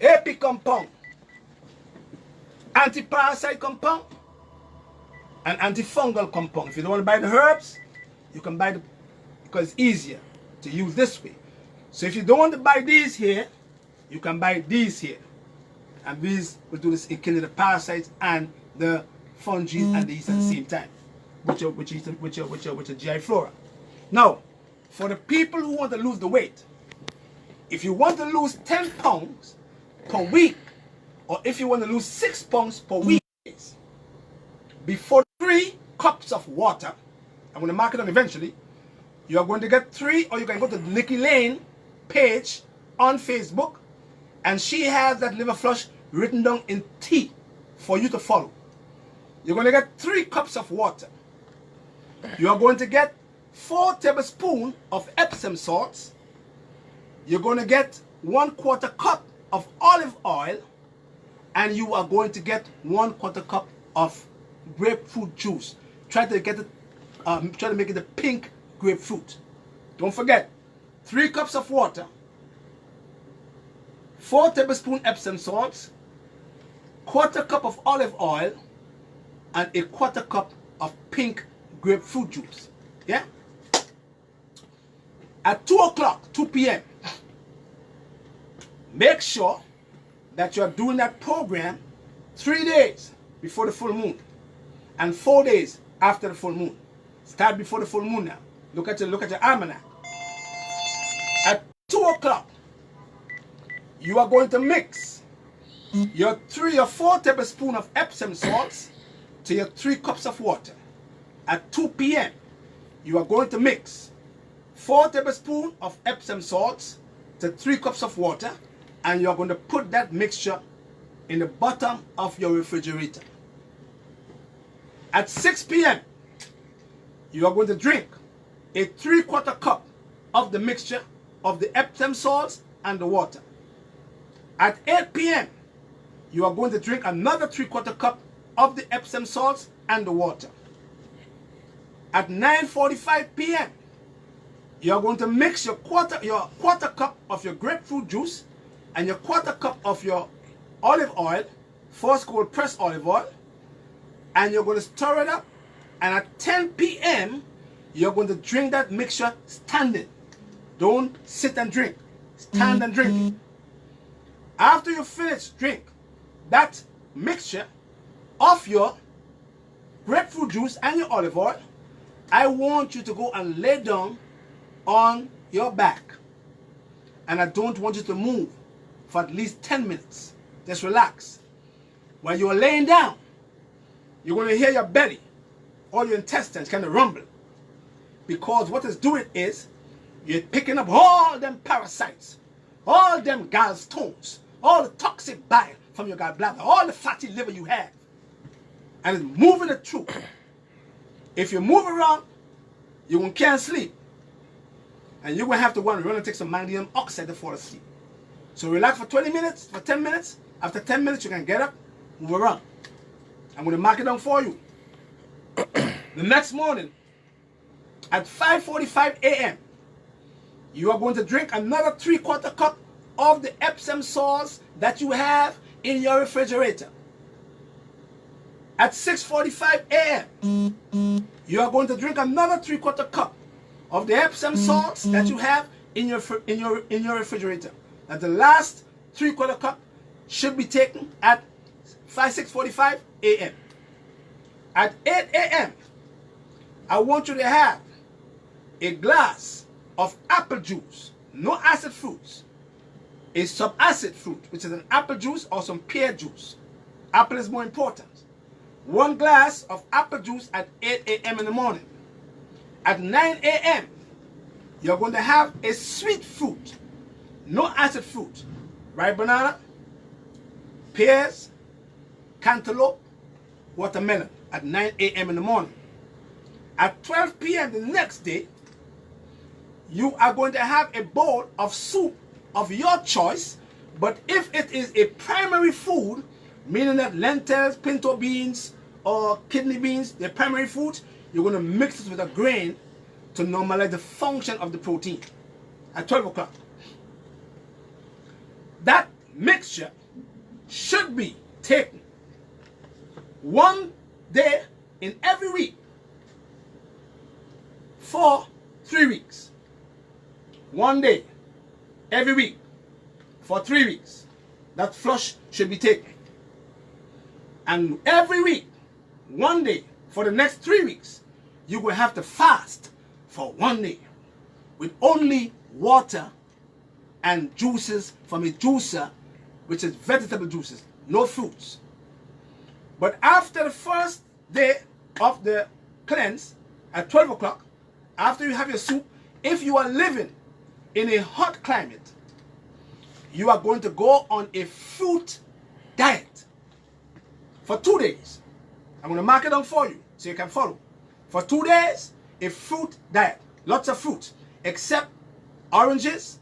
AP compound, anti-parasite compound, and antifungal compound. If you don't want to buy the herbs, you can buy because it's easier to use this way. So if you don't want to buy these here, you can buy these here. And these will do this in killing the parasites and the fungi and the yeast at the same time, which are GI flora. Now, for the people who want to lose the weight, if you want to lose 10 pounds per week, or if you want to lose 6 pounds per week, before 3 cups of water, I'm going to mark it down eventually, you are going to get 3, or you can go to Nikki Lane page on Facebook, and she has that liver flush written down in tea for you to follow. You're going to get 3 cups of water. You are going to get 4 tablespoons of Epsom salts. You're going to get 1/4 cup of olive oil, and you are going to get 1/4 cup of grapefruit juice. Try to get it, try to make it a pink grapefruit. Don't forget, 3 cups of water, 4 tablespoons Epsom salts, 1/4 cup of olive oil, and 1/4 cup of pink grapefruit juice. Yeah? At 2 o'clock, 2 p.m., make sure that you are doing that program 3 days before the full moon and 4 days after the full moon. Start before the full moon now. Look at your almanac. At 2 o'clock, you are going to mix your 3 or 4 tablespoons of Epsom salts to your 3 cups of water. At 2 p.m., you are going to mix 4 tablespoons of Epsom salts to 3 cups of water, and you are going to put that mixture in the bottom of your refrigerator. At 6 p.m., you are going to drink a 3/4 cup of the mixture of the Epsom salts and the water. At 8 p.m., you are going to drink another 3/4 cup of the Epsom salts and the water. At 9:45 p.m., you are going to mix your quarter cup of your grapefruit juice and your 1/4 cup of your olive oil, first cold pressed olive oil, and you're going to stir it up. And at 10 p.m., you're going to drink that mixture standing. Don't sit and drink. Stand and drink it. After you finish drink that mixture of your grapefruit juice and your olive oil, I want you to go and lay down on your back. And I don't want you to move for at least 10 minutes. Just relax. While you're laying down, you're going to hear your belly, all your intestines kind of rumble. Because what it's doing is, you're picking up all them parasites, all them gallstones, all the toxic bile from your gallbladder, all the fatty liver you have. and it's moving it through. If you move around, you can't sleep. And you're going to have to run and take some magnesium oxide to fall asleep. So relax for 20 minutes, for 10 minutes. After 10 minutes, you can get up, move around. I'm going to mark it down for you. The next morning, at 5:45 a.m., you are going to drink another 3/4 cup of the Epsom salts that you have in your refrigerator. At 6:45 a.m., you are going to drink another 3/4 cup of the Epsom salts that you have in your refrigerator. That the last 3/4 cup should be taken at 6:45 a.m. At 8 a.m., I want you to have a glass of apple juice, no acid fruits, a subacid fruit, which is an apple juice or some pear juice. Apple is more important. 1 glass of apple juice at 8 a.m. in the morning. At 9 a.m., you're going to have a sweet fruit, no acid fruit, ripe banana, pears, cantaloupe, watermelon at 9 a.m. in the morning. At 12 p.m. the next day, you are going to have a bowl of soup of your choice, but if it is a primary food, meaning that lentils, pinto beans, or kidney beans, they're primary foods, you're going to mix it with a grain to normalize the function of the protein at 12 o'clock. That mixture should be taken 1 day in every week for 3 weeks. 1 day every week for 3 weeks. That flush should be taken. And every week, 1 day for the next 3 weeks, you will have to fast for 1 day with only water and juices from a juicer, which is vegetable juices, no fruits. But after the first day of the cleanse, at 12 o'clock, after you have your soup, if you are living in a hot climate, you are going to go on a fruit diet for 2 days. I'm going to mark it down for you so you can follow. For 2 days, a fruit diet. Lots of fruits, except oranges,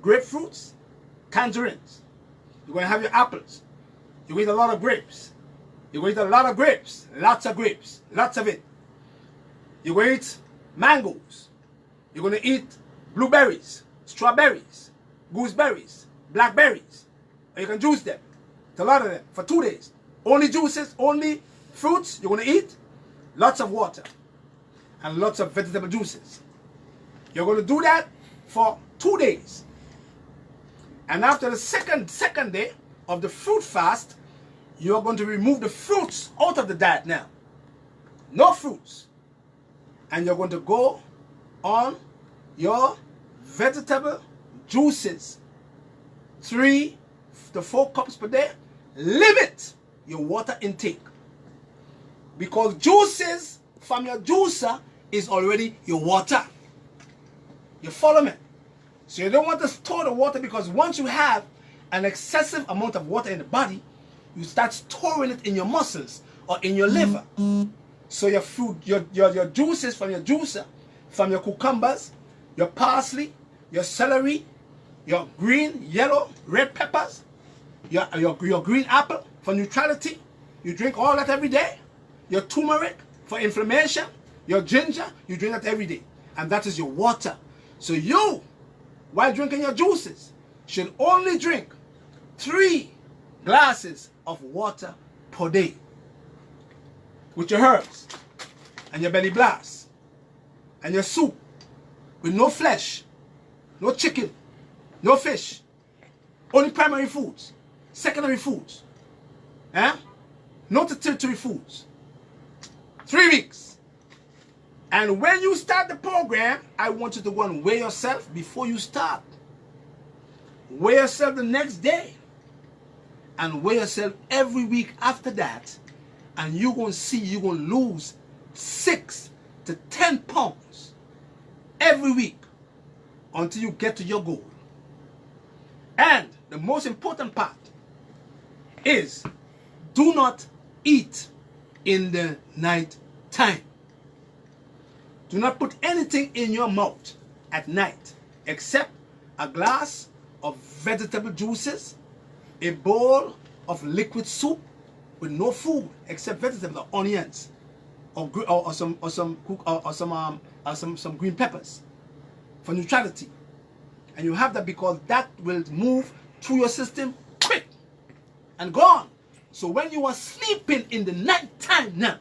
grapefruits, tangerines. You're going to have your apples. You're going to eat a lot of grapes. You're going to eat a lot of grapes. Lots of grapes. Lots of it. You're going to eat mangoes. You're going to eat blueberries, strawberries, gooseberries, blackberries. Or you can juice them. It's a lot of them for 2 days. Only juices, only fruits you're going to eat. Lots of water. And lots of vegetable juices. You're going to do that for 2 days. And after the second day of the fruit fast, you're going to remove the fruits out of the diet now. No fruits. And you're going to go on your vegetable juices. 3 to 4 cups per day. Limit your water intake. Because juices from your juicer is already your water. You follow me? So you don't want to store the water, because once you have an excessive amount of water in the body, you start storing it in your muscles or in your liver. So your food, your juices from your juicer, from your cucumbers, your parsley, your celery, your green, yellow, red peppers, your green apple for neutrality, you drink all that every day. Your turmeric for inflammation, your ginger, you drink that every day. And that is your water. So you, while drinking your juices, should only drink 3 glasses of water per day. With your herbs, and your belly blast, and your soup, with no flesh, no chicken, no fish, only primary foods, secondary foods, no tertiary foods. 3 weeks. And when you start the program, I want you to go and weigh yourself before you start. Weigh yourself the next day. And weigh yourself every week after that. And you're going to see you're going to lose 6 to 10 pounds every week until you get to your goal. And the most important part is, do not eat in the night time. Do not put anything in your mouth at night except a glass of vegetable juices, a bowl of liquid soup with no food except vegetables or onions or some green peppers for neutrality. And you have that because that will move through your system quick and gone. So when you are sleeping in the night time now,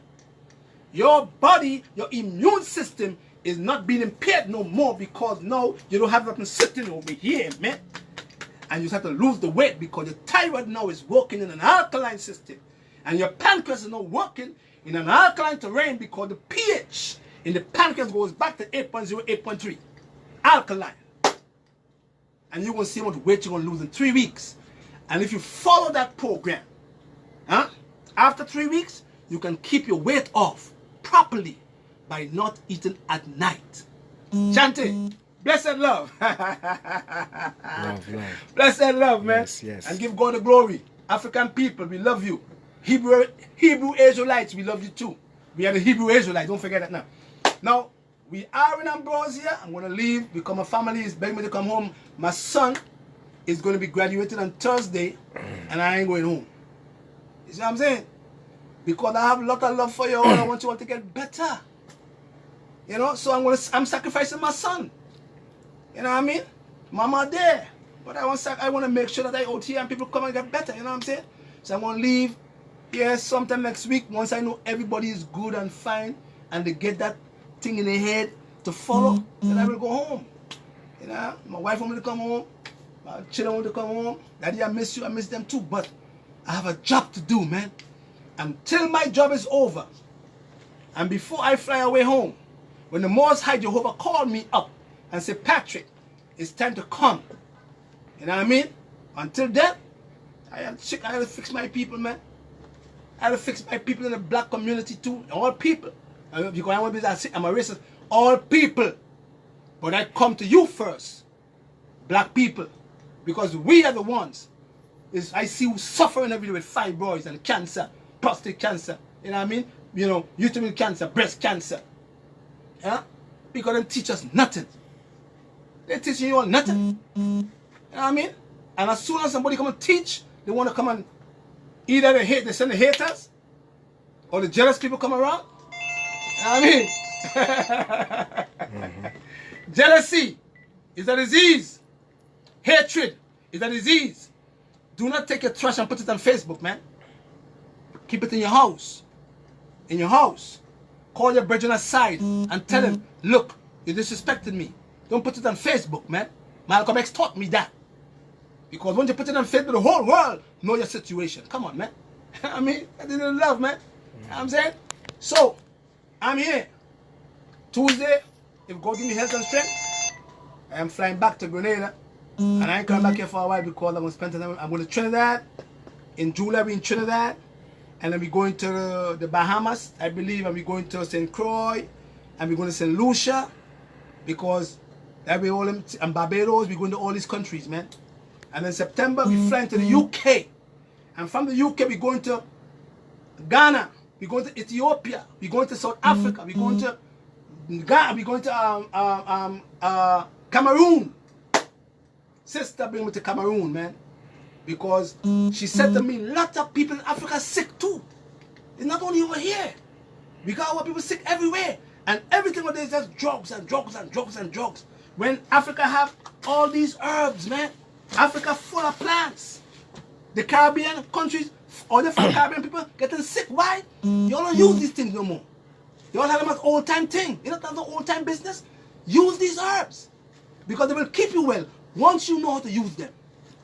your body, your immune system is not being impaired no more because now you don't have nothing sitting over here, man. And you just have to lose the weight because your thyroid now is working in an alkaline system. And your pancreas is now working in an alkaline terrain because the pH in the pancreas goes back to 8.0, 8.3. Alkaline. And you're going to see how much weight you're going to lose in 3 weeks. And if you follow that program, after 3 weeks, you can keep your weight off properly by not eating at night. Chante, blessed love. Love. Blessed love, man. Yes. And give God the glory. African people, we love you. Hebrew Israelites, we love you too. We are the Hebrew Israelites. Don't forget that now. Now, we are in Ambrosia. I'm going to leave because my family is begging me to come home. My son is going to be graduating on Thursday, and I ain't going home. You see what I'm saying? Because I have a lot of love for you all. I want you all to get better. You know, so I'm sacrificing my son. You know what I mean? Mama there. But I want to make sure that I out here and people come and get better. You know what I'm saying? So I'm going to leave here sometime next week once I know everybody is good and fine and they get that thing in their head to follow. Then I will go home. You know, my wife want me to come home. My children want to come home. Daddy, I miss you. I miss them too. But I have a job to do, man. Until my job is over and before I fly away home, when the Most High Jehovah called me up and said, Patrick, it's time to come. You know what I mean? Until then, I had to fix my people, man. I had to fix my people in the black community too. All people. Because I want to be, I'm a racist. All people. But I come to you first. Black people. Because we are the ones. I see you suffering every day with fibroids and cancer. Prostate cancer, you know what I mean? You know, uterine cancer, breast cancer. Yeah? Because they teach us nothing. They're teaching you all nothing. You know what I mean? And as soon as somebody come and teach, they want to come and either they send the haters or the jealous people come around. You know what I mean? Jealousy is a disease. Hatred is a disease. Do not take your trash and put it on Facebook, man. Keep it in your house. In your house. Call your brethren aside and tell them, look, you disrespected me. Don't put it on Facebook, man. Malcolm X taught me that. Because when you put it on Facebook, the whole world know your situation. Come on, man. I mean, I didn't love, man. You know what I'm saying? So, I'm here. Tuesday, if God give me health and strength, I am flying back to Grenada. And I ain't coming back here for a while because I'm going to spend time. I'm going to Trinidad. In July, we're in Trinidad. And then we're going to the Bahamas, I believe, and we're going to St. Croix, and we're going to St. Lucia, because that we all, and Barbados, we're going to all these countries, man. And in September, we're flying to the UK. And from the UK, we're going to Ghana, we're going to Ethiopia, we're going to South Africa, we're going to Ghana, we're going to Cameroon. Sister bring me to Cameroon, man. Because she said to me, lots of people in Africa are sick too. It's not only over here. We got our people sick everywhere. And everything over there is just drugs and drugs and drugs and drugs. When Africa have all these herbs, man. Africa full of plants. The Caribbean countries, all the Caribbean people getting sick. Why? You all don't use these things no more. You all have them as old-time thing. You don't have no old-time business. Use these herbs. Because they will keep you well once you know how to use them.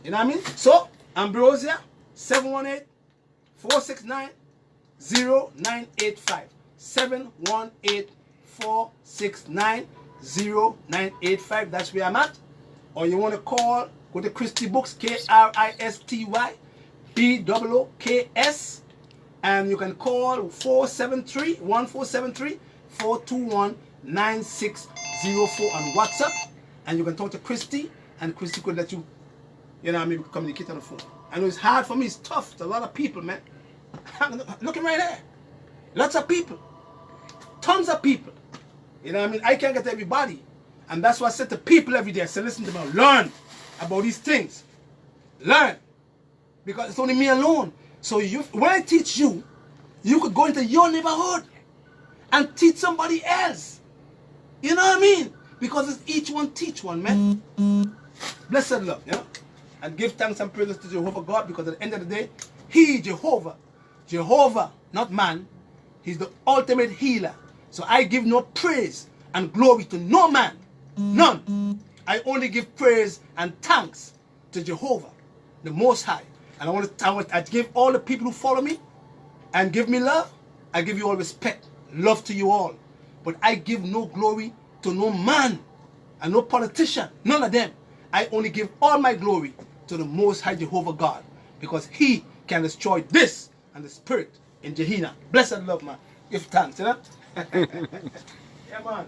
You know what I mean? So, Ambrosia, 718-469-0985. 718-469-0985. That's where I'm at. Or you want to call, go to Christy Books, KRISTY, and you can call 473-1473-421-9604 on WhatsApp. And you can talk to Christy, and Christy could let you, you know, maybe communicate on the phone. I know it's hard for me, it's tough. It's a lot of people, man. Looking right there. Lots of people. Tons of people. You know what I mean? I can't get everybody. And that's why I said to people every day, I said, listen to me, learn about these things. Learn. Because it's only me alone. So when I teach you, you could go into your neighborhood and teach somebody else. You know what I mean? Because it's each one teach one, man. Blessed love, you know? And give thanks and praises to Jehovah God, because at the end of the day, He, Jehovah, not man, He's the ultimate healer. So I give no praise and glory to no man. None. I only give praise and thanks to Jehovah, the Most High. And I give all the people who follow me and give me love, I give you all respect, love to you all. But I give no glory to no man and no politician, none of them. I only give all my glory to the Most High Jehovah God, because He can destroy this and the spirit in Gehenna. Blessed love, man. Give thanks, you know? Yeah, man.